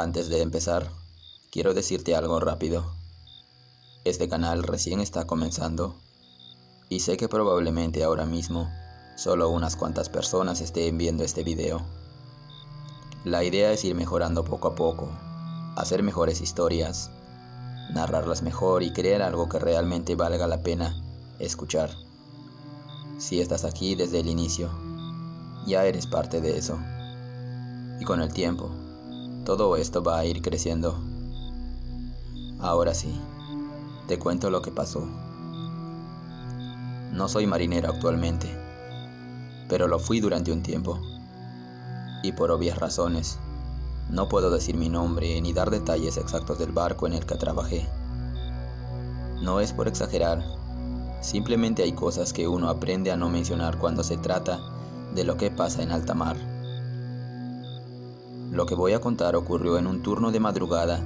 Antes de empezar, quiero decirte algo rápido. Este canal recién está comenzando y sé que probablemente ahora mismo solo unas cuantas personas estén viendo este video. La idea es ir mejorando poco a poco, hacer mejores historias, narrarlas mejor y crear algo que realmente valga la pena escuchar. Si estás aquí desde el inicio, ya eres parte de eso. Y con el tiempo, todo esto va a ir creciendo. Ahora sí, te cuento lo que pasó. No soy marinero actualmente, pero lo fui durante un tiempo. Y por obvias razones, no puedo decir mi nombre ni dar detalles exactos del barco en el que trabajé. No es por exagerar, simplemente hay cosas que uno aprende a no mencionar cuando se trata de lo que pasa en alta mar. Lo que voy a contar ocurrió en un turno de madrugada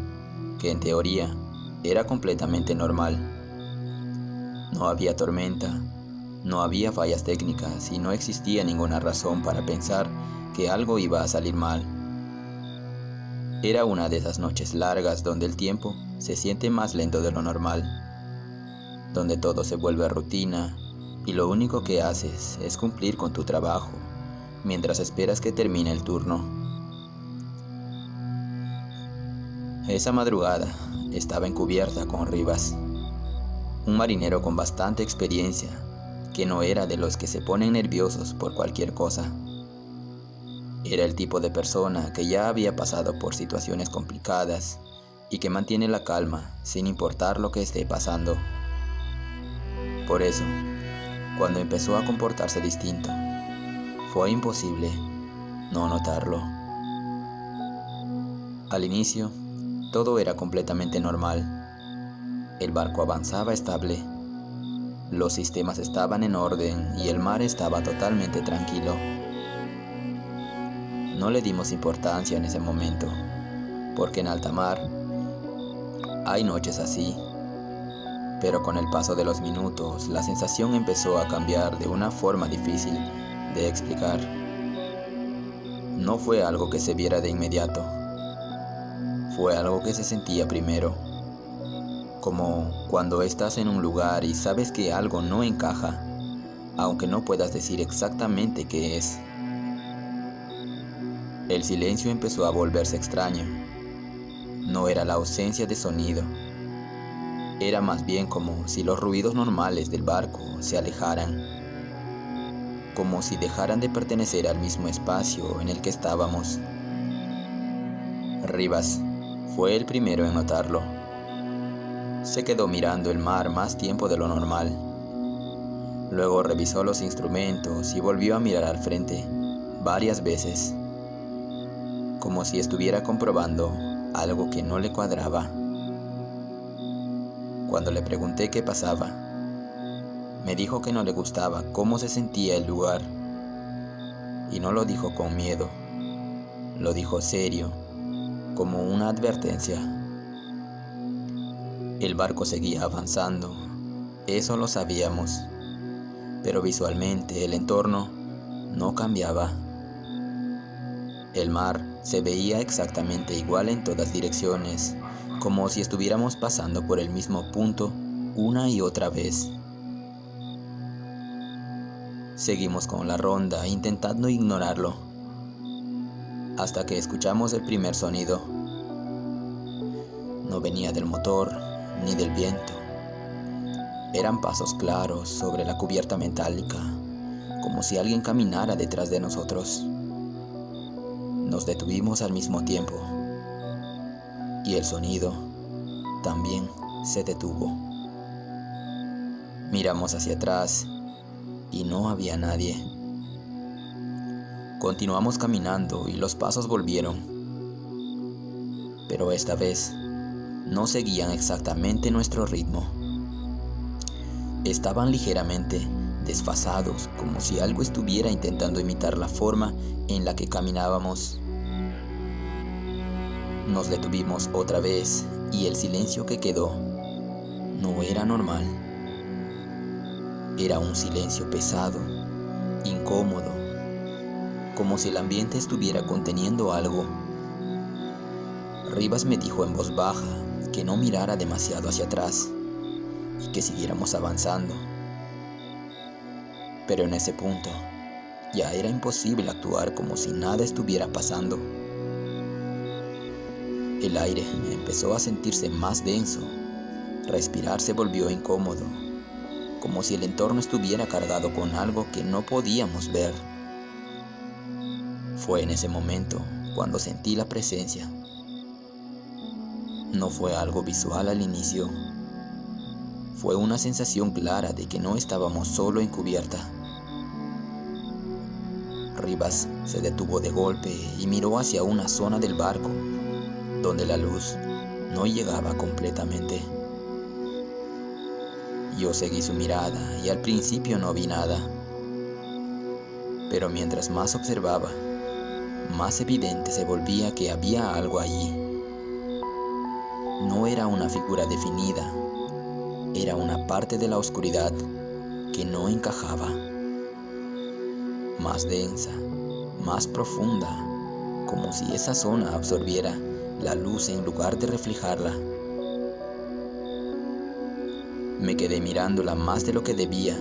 que en teoría era completamente normal. No había tormenta, no había fallas técnicas y no existía ninguna razón para pensar que algo iba a salir mal. Era una de esas noches largas donde el tiempo se siente más lento de lo normal, donde todo se vuelve rutina y lo único que haces es cumplir con tu trabajo mientras esperas que termine el turno. Esa madrugada estaba encubierta con Rivas, un marinero con bastante experiencia, que no era de los que se ponen nerviosos por cualquier cosa. Era el tipo de persona que ya había pasado por situaciones complicadas y que mantiene la calma sin importar lo que esté pasando. Por eso, cuando empezó a comportarse distinto, fue imposible no notarlo. Al inicio, todo era completamente normal. El barco avanzaba estable, los sistemas estaban en orden y el mar estaba totalmente tranquilo. No le dimos importancia en ese momento, porque en alta mar hay noches así, pero con el paso de los minutos la sensación empezó a cambiar de una forma difícil de explicar. No fue algo que se viera de inmediato, fue algo que se sentía primero, como cuando estás en un lugar y sabes que algo no encaja, aunque no puedas decir exactamente qué es. El silencio empezó a volverse extraño. No era la ausencia de sonido, era más bien como si los ruidos normales del barco se alejaran, como si dejaran de pertenecer al mismo espacio en el que estábamos. Rivas fue el primero en notarlo. Se quedó mirando el mar más tiempo de lo normal. Luego revisó los instrumentos y volvió a mirar al frente varias veces, como si estuviera comprobando algo que no le cuadraba. Cuando le pregunté qué pasaba, me dijo que no le gustaba cómo se sentía el lugar. Y no lo dijo con miedo, lo dijo serio, como una advertencia. El barco seguía avanzando, eso lo sabíamos, pero visualmente el entorno no cambiaba. El mar se veía exactamente igual en todas direcciones, como si estuviéramos pasando por el mismo punto una y otra vez. Seguimos con la ronda intentando ignorarlo, hasta que escuchamos el primer sonido. No venía del motor ni del viento. Eran pasos claros sobre la cubierta metálica, como si alguien caminara detrás de nosotros. Nos detuvimos al mismo tiempo, y el sonido también se detuvo. Miramos hacia atrás y no había nadie. Continuamos caminando y los pasos volvieron, pero esta vez no seguían exactamente nuestro ritmo. Estaban ligeramente desfasados, como si algo estuviera intentando imitar la forma en la que caminábamos. Nos detuvimos otra vez y el silencio que quedó no era normal. Era un silencio pesado, incómodo, como si el ambiente estuviera conteniendo algo. Rivas me dijo en voz baja que no mirara demasiado hacia atrás y que siguiéramos avanzando. Pero en ese punto ya era imposible actuar como si nada estuviera pasando. El aire empezó a sentirse más denso, respirar se volvió incómodo, como si el entorno estuviera cargado con algo que no podíamos ver. Fue en ese momento cuando sentí la presencia. No fue algo visual al inicio, fue una sensación clara de que no estábamos solo en cubierta. Rivas se detuvo de golpe y miró hacia una zona del barco donde la luz no llegaba completamente. Yo seguí su mirada y al principio no vi nada, pero mientras más observaba, más evidente se volvía que había algo allí. No era una figura definida, era una parte de la oscuridad que no encajaba. Más densa, más profunda, como si esa zona absorbiera la luz en lugar de reflejarla. Me quedé mirándola más de lo que debía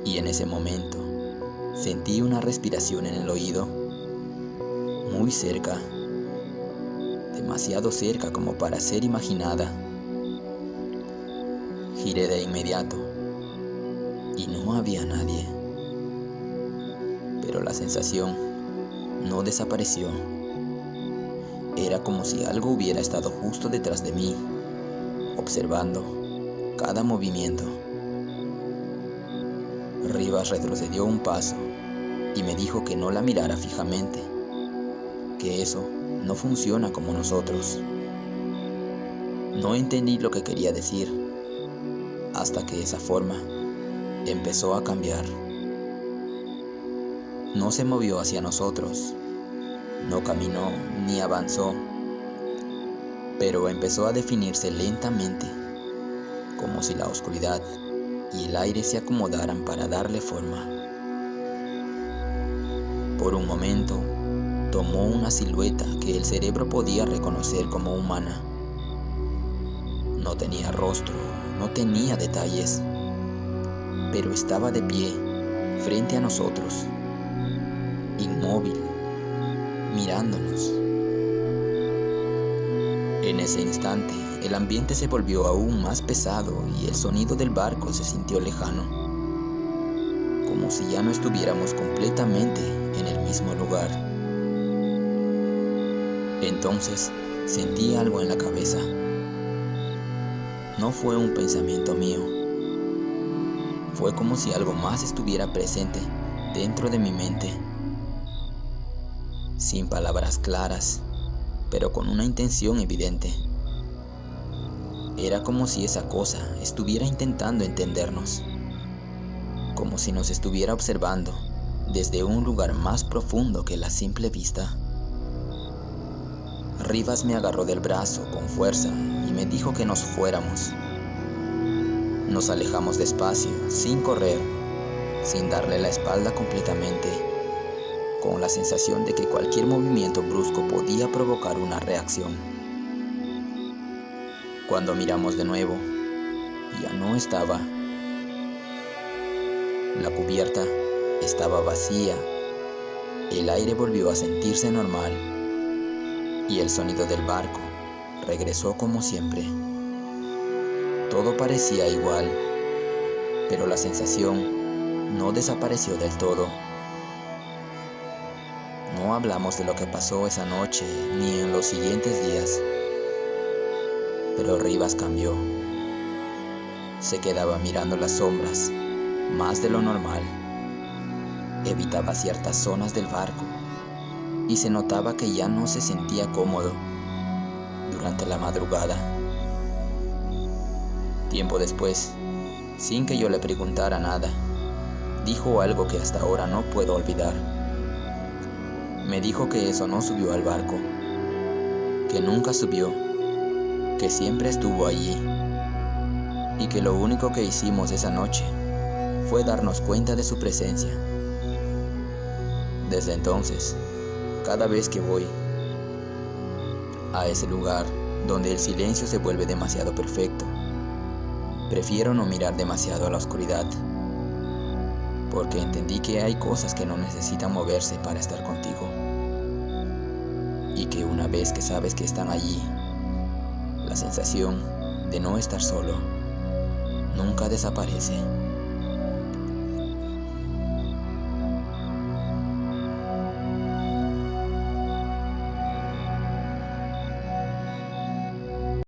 y en ese momento sentí una respiración en el oído, muy cerca, demasiado cerca como para ser imaginada. Giré de inmediato y no había nadie, pero la sensación no desapareció. Era como si algo hubiera estado justo detrás de mí, observando cada movimiento. Rivas retrocedió un paso y me dijo que no la mirara fijamente, que eso no funciona como nosotros. No entendí lo que quería decir, hasta que esa forma empezó a cambiar. No se movió hacia nosotros, no caminó ni avanzó, pero empezó a definirse lentamente, como si la oscuridad y el aire se acomodaran para darle forma. Por un momento, tomó una silueta que el cerebro podía reconocer como humana. No tenía rostro, no tenía detalles, pero estaba de pie frente a nosotros, inmóvil, mirándonos. En ese instante, el ambiente se volvió aún más pesado y el sonido del barco se sintió lejano, como si ya no estuviéramos completamente en el mismo lugar. Entonces, sentí algo en la cabeza. No fue un pensamiento mío. Fue como si algo más estuviera presente dentro de mi mente, sin palabras claras, pero con una intención evidente. Era como si esa cosa estuviera intentando entendernos, como si nos estuviera observando desde un lugar más profundo que la simple vista. Rivas me agarró del brazo con fuerza y me dijo que nos fuéramos. Nos alejamos despacio, sin correr, sin darle la espalda completamente, con la sensación de que cualquier movimiento brusco podía provocar una reacción. Cuando miramos de nuevo, ya no estaba. La cubierta estaba vacía, el aire volvió a sentirse normal y el sonido del barco regresó como siempre. Todo parecía igual, pero la sensación no desapareció del todo. No hablamos de lo que pasó esa noche ni en los siguientes días, pero Rivas cambió. Se quedaba mirando las sombras, más de lo normal. Evitaba ciertas zonas del barco y se notaba que ya no se sentía cómodo durante la madrugada. Tiempo después, sin que yo le preguntara nada, dijo algo que hasta ahora no puedo olvidar. Me dijo que eso no subió al barco, que nunca subió, que siempre estuvo allí y que lo único que hicimos esa noche fue darnos cuenta de su presencia. Desde entonces, cada vez que voy, a ese lugar donde el silencio se vuelve demasiado perfecto. Prefiero no mirar demasiado a la oscuridad, porque entendí que hay cosas que no necesitan moverse para estar contigo, y que una vez que sabes que están allí, la sensación de no estar solo nunca desaparece.